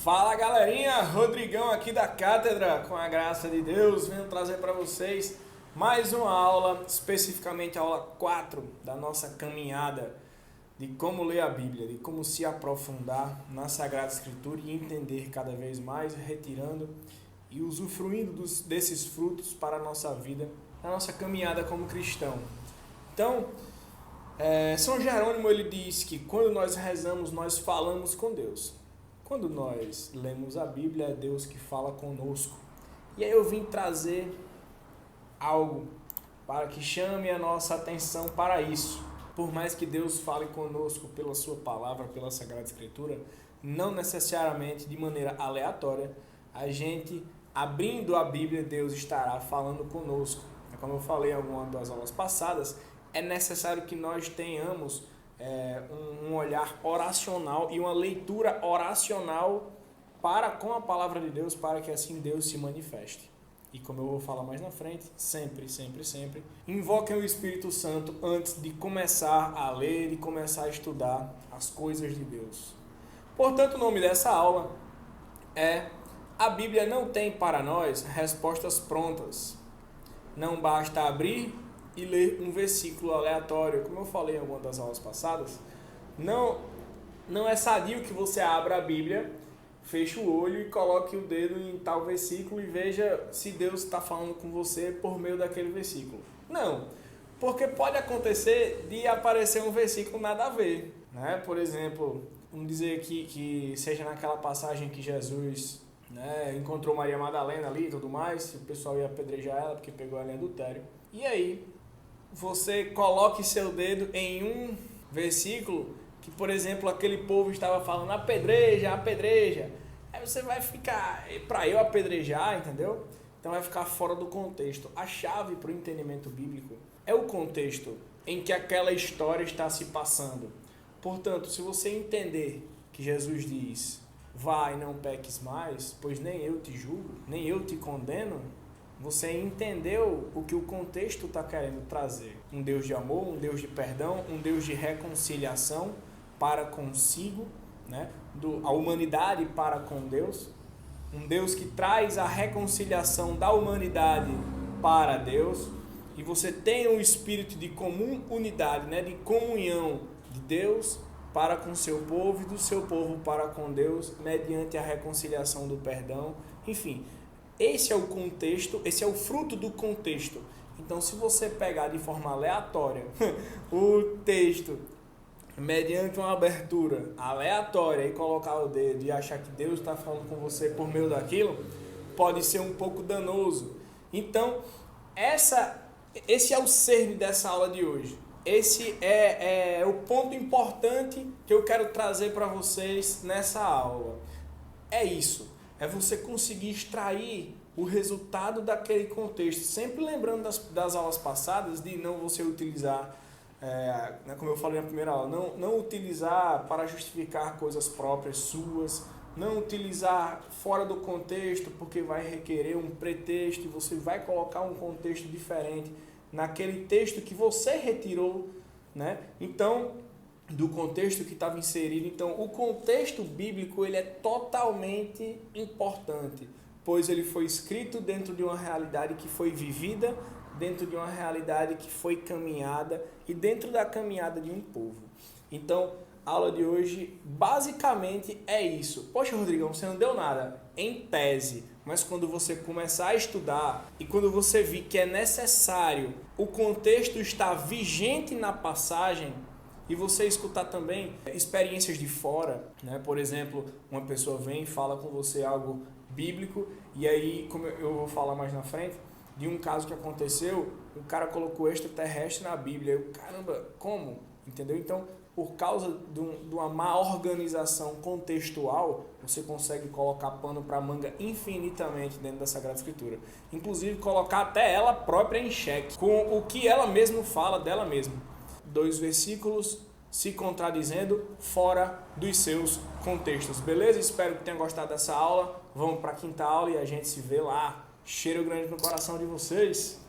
Fala galerinha, Rodrigão aqui da Cátedra, com a graça de Deus, venho trazer para vocês mais uma aula, especificamente a aula 4 da nossa caminhada de como ler a Bíblia, de como se aprofundar na Sagrada Escritura e entender cada vez mais, retirando e usufruindo desses frutos para a nossa vida, na nossa caminhada como cristão. Então, São Jerônimo ele diz que quando nós rezamos, nós falamos com Deus. Quando nós lemos a Bíblia, é Deus que fala conosco. E aí eu vim trazer algo para que chame a nossa atenção para isso. Por mais que Deus fale conosco pela sua palavra, pela Sagrada Escritura, não necessariamente de maneira aleatória, a gente abrindo a Bíblia, Deus estará falando conosco. Como eu falei em alguma das aulas passadas, é necessário que nós tenhamos um olhar oracional e uma leitura oracional para com a palavra de Deus, para que assim Deus se manifeste. E como eu vou falar mais na frente, sempre, invoquem o Espírito Santo antes de começar a ler e começar a estudar as coisas de Deus. Portanto, o nome dessa aula é A Bíblia não tem para nós respostas prontas. Não basta abrir e ler um versículo aleatório. Como eu falei em alguma das aulas passadas, não é sadio que você abra a Bíblia, feche o olho e coloque o dedo em tal versículo e veja se Deus está falando com você por meio daquele versículo. Não, porque pode acontecer de aparecer um versículo nada a ver, né? Por exemplo, vamos dizer que seja naquela passagem que Jesus encontrou Maria Madalena ali e tudo mais, o pessoal ia apedrejar ela porque pegou ela em adultério. E aí, você coloque seu dedo em um versículo que, por exemplo, aquele povo estava falando apedreja. Aí você vai ficar, para eu apedrejar, entendeu? Então vai ficar fora do contexto. A chave para o entendimento bíblico é o contexto em que aquela história está se passando. Portanto, se você entender que Jesus diz, vai, não peques mais, pois nem eu te julgo, nem eu te condeno, você entendeu o que o contexto está querendo trazer. Um Deus de amor, um Deus de perdão, um Deus de reconciliação para consigo, a humanidade para com Deus. Um Deus que traz a reconciliação da humanidade para Deus. E você tem um espírito de comum unidade, de comunhão de Deus para com seu povo e do seu povo para com Deus, mediante a reconciliação do perdão. Enfim, esse é o contexto, esse é o fruto do contexto. Então, se você pegar de forma aleatória o texto, mediante uma abertura aleatória e colocar o dedo e achar que Deus está falando com você por meio daquilo, pode ser um pouco danoso. Então, esse é o cerne dessa aula de hoje. Esse é o ponto importante que eu quero trazer para vocês nessa aula. É isso. É você conseguir extrair o resultado daquele contexto. Sempre lembrando das aulas passadas de não você utilizar, como eu falei na primeira aula, não utilizar para justificar coisas próprias suas, não utilizar fora do contexto porque vai requerer um pretexto e você vai colocar um contexto diferente naquele texto que você retirou, Então, do contexto que estava inserido. Então, o contexto bíblico ele é totalmente importante, pois ele foi escrito dentro de uma realidade que foi vivida, dentro de uma realidade que foi caminhada e dentro da caminhada de um povo. Então, a aula de hoje basicamente é isso. Poxa, Rodrigão, você não deu nada em tese, mas quando você começar a estudar e quando você vir que é necessário, o contexto está vigente na passagem, e você escutar também experiências de fora, Por exemplo, uma pessoa vem e fala com você algo bíblico, e aí, como eu vou falar mais na frente, de um caso que aconteceu, o cara colocou extraterrestre na Bíblia. Eu, caramba, como? Entendeu? Então, por causa de uma má organização contextual, você consegue colocar pano para manga infinitamente dentro da Sagrada Escritura. Inclusive, colocar até ela própria em xeque, com o que ela mesma fala dela mesma. 2 versículos se contradizendo fora dos seus contextos. Beleza? Espero que tenham gostado dessa aula. Vamos para a 5ª aula e a gente se vê lá. Cheiro grande no coração de vocês.